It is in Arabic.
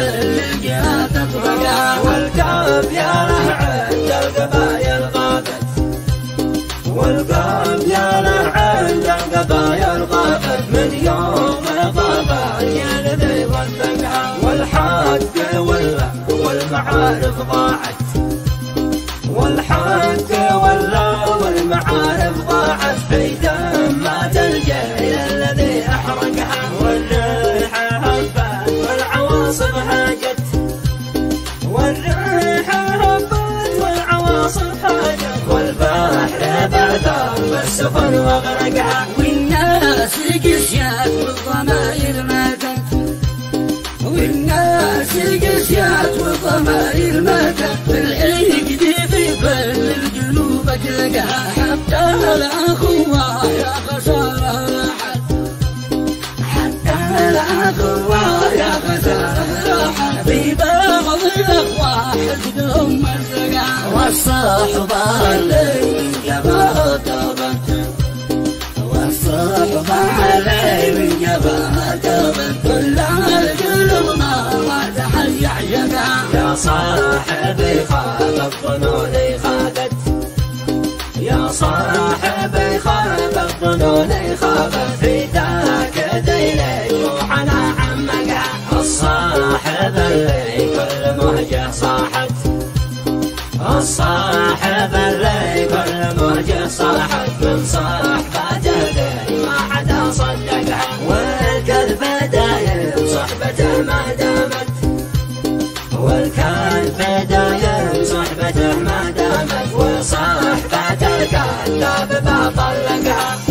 كل الجهات اطلقها، والقلب يا له عند القبايل غابت، والقلب يا له عند القبايل غابت، من يوم غابت يا ذي وثقها، والحق والمعارف ضاعت، والحق والمعارف ضاعت، في دم ما تلقى الذي احرقها، والريحه هبت والعواصف هاجت، والريحه هبت والعواصف هاجت، والبحر بعثر بالسفن واغرقها، والناس قسيت والضماير ماتت، والناس قسيت والضماير ماتت، بالعقد في كل الجنوب تلقاها، حتى الاخوه يا خساره راحت، حتى الاخوه يا خساره راحت، في بعض الاخوه حسدهم مزقها، والصحبه اللي من جبهه تبت، والصحبه اللي من جبهه تبت، كل القلوب ما تحيح شقها، يا صاحبي خاف الظنون خافت، يا صاحبي خاف الظنون خافت، في ذاك ديلي روحنا عمقها، الصاحب اللي كل مهجه صاحت، الصاحب اللي كل مهجه صاحت، من صحبته ذي ما حدا صدقها، والكذب دايم صحبته ما دامت، والكذب دايم صحبته ما دامت، وصحبة الكذاب باطلقها.